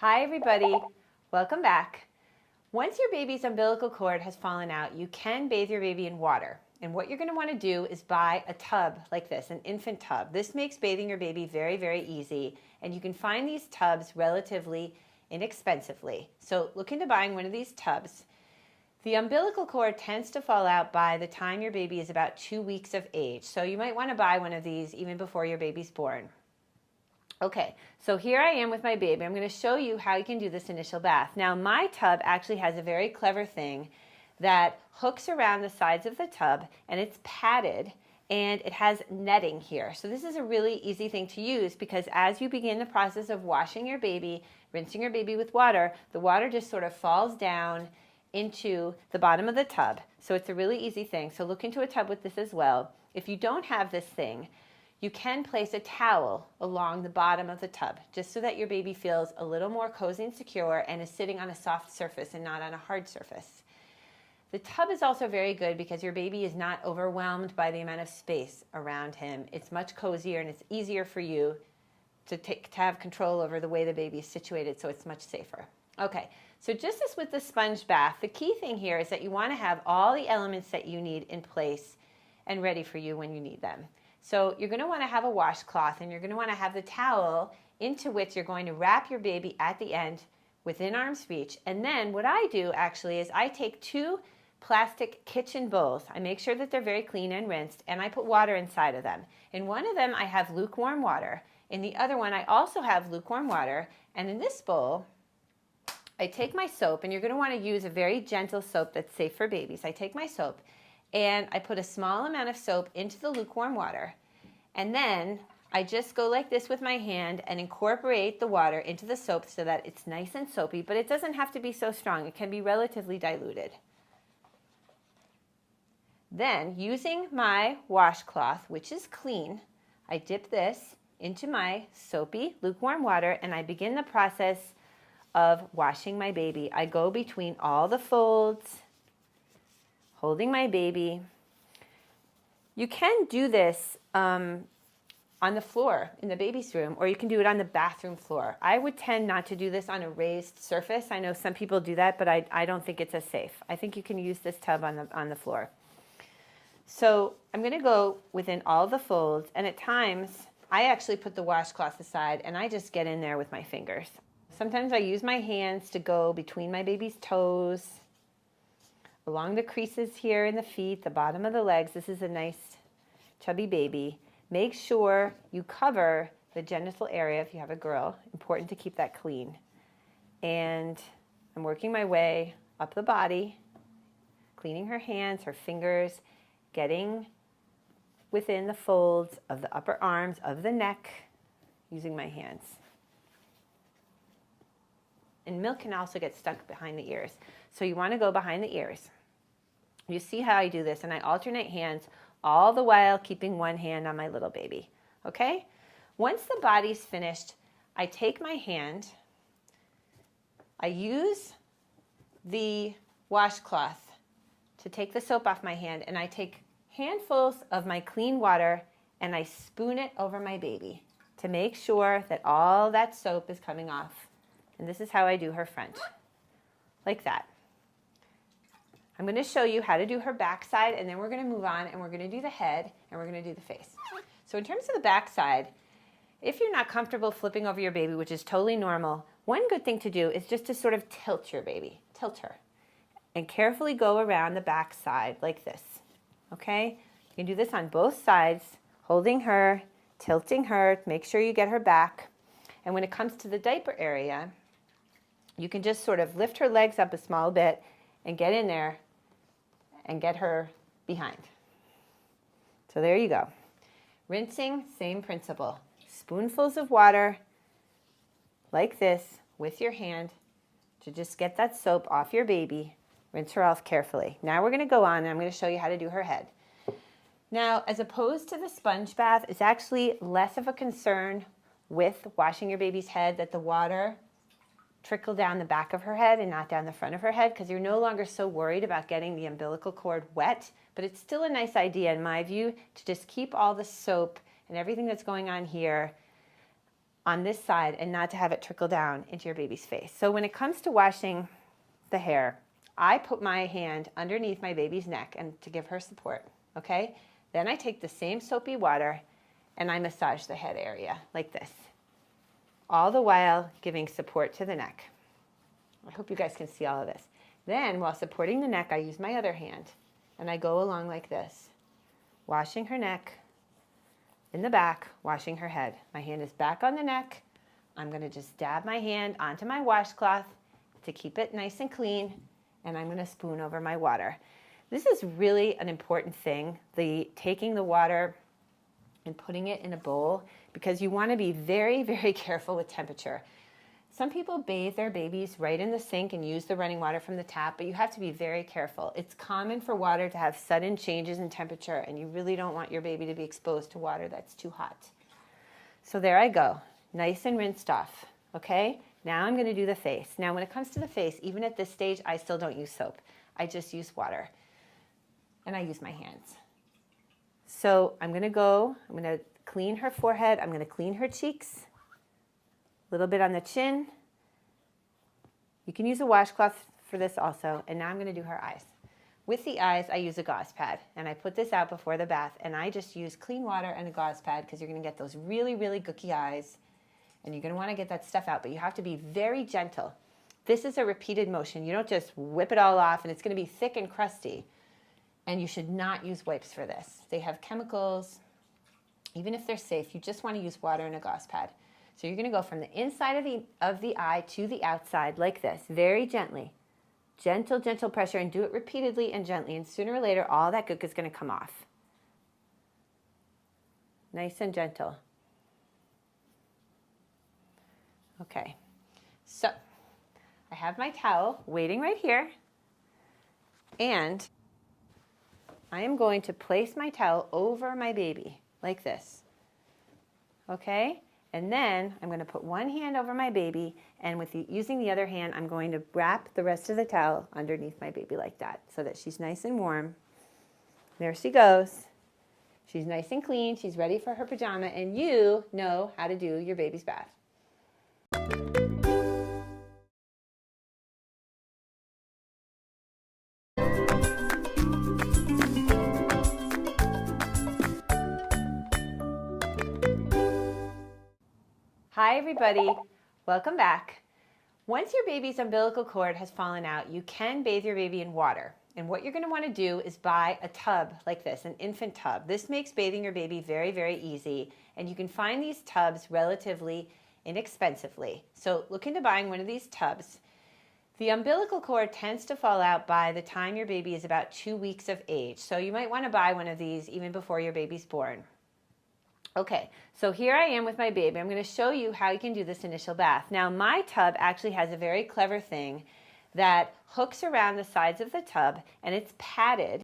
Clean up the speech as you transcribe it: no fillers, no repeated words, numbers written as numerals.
Hi everybody, welcome back. Once your baby's umbilical cord has fallen out, you can bathe your baby in water. And what you're going to want to do is buy a tub like this, an infant tub. This makes bathing your baby very, very easy. And you can find these tubs relatively inexpensively. So look into buying one of these tubs. The umbilical cord tends to fall out by the time your baby is about 2 weeks of age. So you might want to buy one of these even before your baby's born. Okay, so here I am with my baby. I'm going to show you how you can do this initial bath. Now, my tub actually has a very clever thing that hooks around the sides of the tub, and it's padded, and it has netting here. So this is a really easy thing to use because as you begin the process of washing your baby, rinsing your baby with water, the water just sort of falls down into the bottom of the tub. So it's a really easy thing. So look into a tub with this as well. If you don't have this thing, you can place a towel along the bottom of the tub just so that your baby feels a little more cozy and secure and is sitting on a soft surface and not on a hard surface. The tub is also very good because your baby is not overwhelmed by the amount of space around him. It's much cozier and it's easier for you to have control over the way the baby is situated, so it's much safer. Okay, so just as with the sponge bath, the key thing here is that you want to have all the elements that you need in place and ready for you when you need them. So you're going to want to have a washcloth, and you're going to want to have the towel into which you're going to wrap your baby at the end within arm's reach. And then what I do actually is I take 2 plastic kitchen bowls. I make sure that they're very clean and rinsed, and I put water inside of them. In one of them I have lukewarm water. In the other one I also have lukewarm water. And in this bowl I take my soap, and you're going to want to use a very gentle soap that's safe for babies. I take my soap and I put a small amount of soap into the lukewarm water. And then I just go like this with my hand and incorporate the water into the soap so that it's nice and soapy, but it doesn't have to be so strong. It can be relatively diluted. Then, using my washcloth, which is clean, I dip this into my soapy lukewarm water and I begin the process of washing my baby. I go between all the folds, holding my baby. You can do this on the floor in the baby's room, or you can do it on the bathroom floor. I would tend not to do this on a raised surface. I know some people do that, but I don't think it's as safe. I think you can use this tub on the floor. So I'm going to go within all the folds, and at times I actually put the washcloth aside and I just get in there with my fingers. Sometimes I use my hands to go between my baby's toes, along the creases here in the feet, the bottom of the legs. This is a nice chubby baby. Make sure you cover the genital area if you have a girl. Important to keep that clean. And I'm working my way up the body, cleaning her hands, her fingers, getting within the folds of the upper arms, of the neck, using my hands. And milk can also get stuck behind the ears. So you want to go behind the ears. You see how I do this, and I alternate hands all the while keeping one hand on my little baby. Okay? Once the body's finished, I take my hand, I use the washcloth to take the soap off my hand, and I take handfuls of my clean water and I spoon it over my baby to make sure that all that soap is coming off. And this is how I do her front, like that. I'm going to show you how to do her backside, and then we're going to move on and we're going to do the head and we're going to do the face. So in terms of the backside, if you're not comfortable flipping over your baby, which is totally normal, one good thing to do is just to sort of tilt your baby, tilt her, and carefully go around the backside like this. Okay? You can do this on both sides, holding her, tilting her, make sure you get her back. And when it comes to the diaper area, you can just sort of lift her legs up a small bit and get in there and get her behind. So there you go. Rinsing, same principle. Spoonfuls of water like this with your hand to just get that soap off your baby. Rinse her off carefully. Now we're going to go on and I'm going to show you how to do her head. Now, as opposed to the sponge bath, it's actually less of a concern with washing your baby's head that the water trickle down the back of her head and not down the front of her head, because you're no longer so worried about getting the umbilical cord wet. But it's still a nice idea, in my view, to just keep all the soap and everything that's going on here on this side and not to have it trickle down into your baby's face. So when it comes to washing the hair, I put my hand underneath my baby's neck and to give her support, okay? Then I take the same soapy water and I massage the head area like this, all the while giving support to the neck. I hope you guys can see all of this. Then while supporting the neck, I use my other hand and I go along like this, washing her neck, in the back, washing her head. My hand is back on the neck. I'm gonna just dab my hand onto my washcloth to keep it nice and clean, and I'm gonna spoon over my water. This is really an important thing, taking the water and putting it in a bowl, because you wanna be very, very careful with temperature. Some people bathe their babies right in the sink and use the running water from the tap, but you have to be very careful. It's common for water to have sudden changes in temperature, and you really don't want your baby to be exposed to water that's too hot. So there I go, nice and rinsed off, okay? Now I'm gonna do the face. Now when it comes to the face, even at this stage, I still don't use soap. I just use water, and I use my hands. So I'm gonna clean her forehead, I'm gonna clean her cheeks, a little bit on the chin. You can use a washcloth for this also. And now I'm going to do her eyes. With the eyes, I use a gauze pad. And I put this out before the bath. And I just use clean water and a gauze pad because you're going to get those really, really gooky eyes. And you're going to want to get that stuff out. But you have to be very gentle. This is a repeated motion. You don't just whip it all off and it's going to be thick and crusty. And you should not use wipes for this. They have chemicals. Even if they're safe, you just want to use water and a gauze pad. So you're going to go from the inside of the eye to the outside like this, very gently. Gentle, gentle pressure, and do it repeatedly and gently. And sooner or later, all that gook is going to come off. Nice and gentle. Okay, so I have my towel waiting right here. And I am going to place my towel over my baby like this. Okay? And then I'm going to put one hand over my baby, and using the other hand, I'm going to wrap the rest of the towel underneath my baby like that so that she's nice and warm. There she goes. She's nice and clean. She's ready for her pajama, and you know how to do your baby's bath. Hi everybody, welcome back. Once your baby's umbilical cord has fallen out, you can bathe your baby in water. And what you're going to want to do is buy a tub like this, an infant tub. This makes bathing your baby very, very easy. And you can find these tubs relatively inexpensively. So look into buying one of these tubs. The umbilical cord tends to fall out by the time your baby is about 2 weeks of age. So you might want to buy one of these even before your baby's born. Okay, so here I am with my baby. I'm going to show you how you can do this initial bath. Now, my tub actually has a very clever thing that hooks around the sides of the tub, and it's padded.